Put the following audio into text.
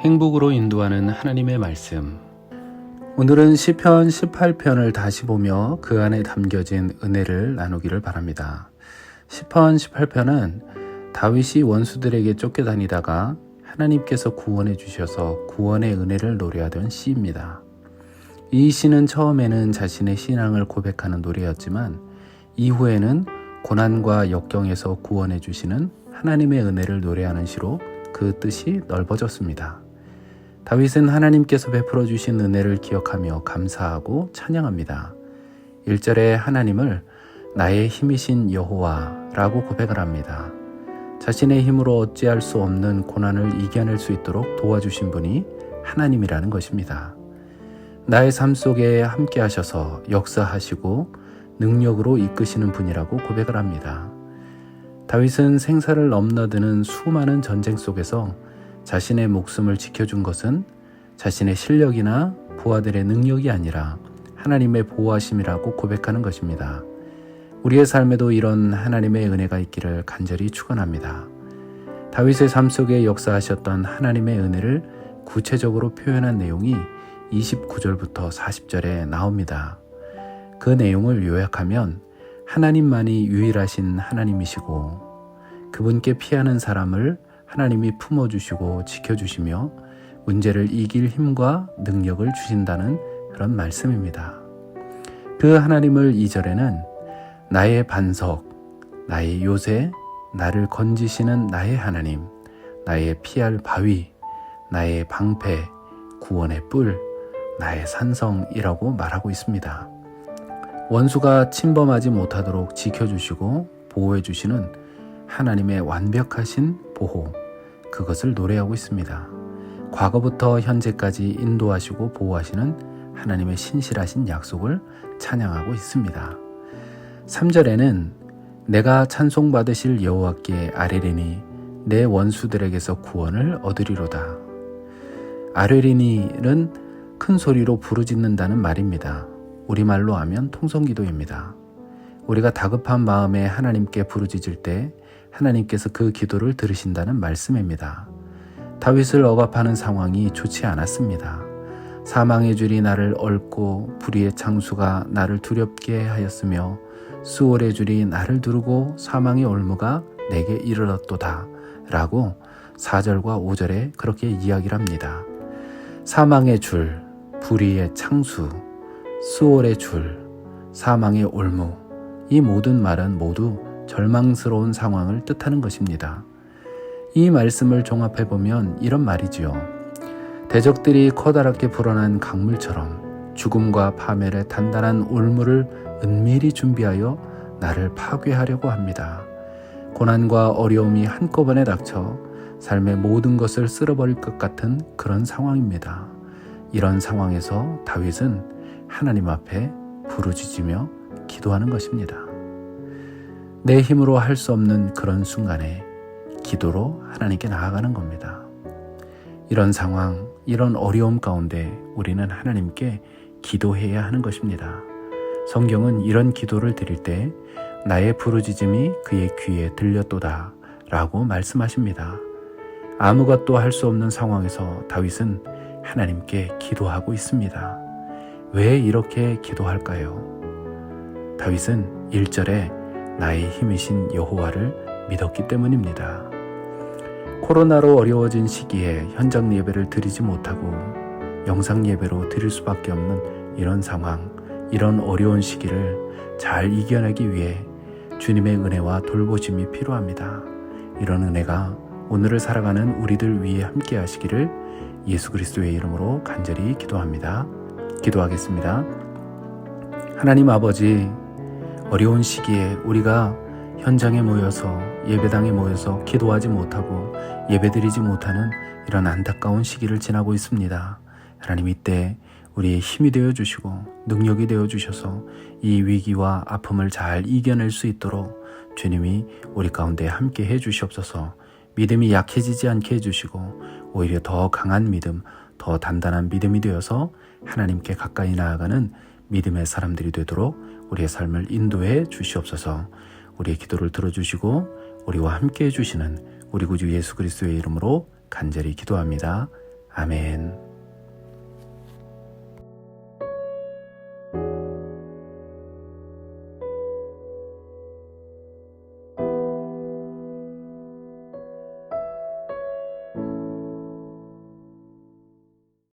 행복으로 인도하는 하나님의 말씀. 오늘은 시편 18편을 다시 보며 그 안에 담겨진 은혜를 나누기를 바랍니다. 시편 18편은 다윗이 원수들에게 쫓겨다니다가 하나님께서 구원해 주셔서 구원의 은혜를 노래하던 시입니다. 이 시는 처음에는 자신의 신앙을 고백하는 노래였지만 이후에는 고난과 역경에서 구원해 주시는 하나님의 은혜를 노래하는 시로 그 뜻이 넓어졌습니다. 다윗은 하나님께서 베풀어 주신 은혜를 기억하며 감사하고 찬양합니다. 1절에 하나님을 나의 힘이신 여호와라고 고백을 합니다. 자신의 힘으로 어찌할 수 없는 고난을 이겨낼 수 있도록 도와주신 분이 하나님이라는 것입니다. 나의 삶 속에 함께 하셔서 역사하시고 능력으로 이끄시는 분이라고 고백을 합니다. 다윗은 생사를 넘나드는 수많은 전쟁 속에서 자신의 목숨을 지켜준 것은 자신의 실력이나 부하들의 능력이 아니라 하나님의 보호하심이라고 고백하는 것입니다. 우리의 삶에도 이런 하나님의 은혜가 있기를 간절히 축원합니다. 다윗의 삶 속에 역사하셨던 하나님의 은혜를 구체적으로 표현한 내용이 29절부터 40절에 나옵니다. 그 내용을 요약하면 하나님만이 유일하신 하나님이시고 그분께 피하는 사람을 하나님이 품어주시고 지켜주시며 문제를 이길 힘과 능력을 주신다는 그런 말씀입니다. 그 하나님을 2절에는 나의 반석, 나의 요새, 나를 건지시는 나의 하나님, 나의 피할 바위, 나의 방패, 구원의 뿔, 나의 산성이라고 말하고 있습니다. 원수가 침범하지 못하도록 지켜주시고 보호해주시는 하나님의 완벽하신 보호, 그것을 노래하고 있습니다. 과거부터 현재까지 인도하시고 보호하시는 하나님의 신실하신 약속을 찬양하고 있습니다. 3절에는 내가 찬송받으실 여호와께 아뢰리니 내 원수들에게서 구원을 얻으리로다. 아뢰리니는 큰 소리로 부르짖는다는 말입니다. 우리말로 하면 통성기도입니다. 우리가 다급한 마음에 하나님께 부르짖을 때 하나님께서 그 기도를 들으신다는 말씀입니다. 다윗을 억압하는 상황이 좋지 않았습니다. 사망의 줄이 나를 얽고 불의의 창수가 나를 두렵게 하였으며 수월의 줄이 나를 두르고 사망의 올무가 내게 이르렀도다 라고 4절과 5절에 그렇게 이야기를 합니다. 사망의 줄, 불의의 창수, 수월의 줄, 사망의 올무, 이 모든 말은 모두 절망스러운 상황을 뜻하는 것입니다. 이 말씀을 종합해보면 이런 말이지요. 대적들이 커다랗게 불어난 강물처럼 죽음과 파멸의 단단한 올무를 은밀히 준비하여 나를 파괴하려고 합니다. 고난과 어려움이 한꺼번에 닥쳐 삶의 모든 것을 쓸어버릴 것 같은 그런 상황입니다. 이런 상황에서 다윗은 하나님 앞에 부르짖으며 기도하는 것입니다. 내 힘으로 할 수 없는 그런 순간에 기도로 하나님께 나아가는 겁니다. 이런 상황, 이런 어려움 가운데 우리는 하나님께 기도해야 하는 것입니다. 성경은 이런 기도를 드릴 때 나의 부르짖음이 그의 귀에 들렸도다 라고 말씀하십니다. 아무것도 할 수 없는 상황에서 다윗은 하나님께 기도하고 있습니다. 왜 이렇게 기도할까요? 다윗은 1절에 나의 힘이신 여호와를 믿었기 때문입니다. 코로나로 어려워진 시기에 현장 예배를 드리지 못하고 영상 예배로 드릴 수밖에 없는 이런 상황, 이런 어려운 시기를 잘 이겨내기 위해 주님의 은혜와 돌보심이 필요합니다. 이런 은혜가 오늘을 살아가는 우리들 위해 함께 하시기를 예수 그리스도의 이름으로 간절히 기도합니다. 기도하겠습니다. 하나님 아버지, 어려운 시기에 우리가 현장에 모여서 예배당에 모여서 기도하지 못하고 예배드리지 못하는 이런 안타까운 시기를 지나고 있습니다. 하나님 이때 우리의 힘이 되어주시고 능력이 되어주셔서 이 위기와 아픔을 잘 이겨낼 수 있도록 주님이 우리 가운데 함께 해주시옵소서. 믿음이 약해지지 않게 해주시고 오히려 더 강한 믿음, 더 단단한 믿음이 되어서 하나님께 가까이 나아가는 믿음의 사람들이 되도록 우리의 삶을 인도해 주시옵소서. 우리의 기도를 들어주시고 우리와 함께 해주시는 우리 구주 예수 그리스도의 이름으로 간절히 기도합니다. 아멘.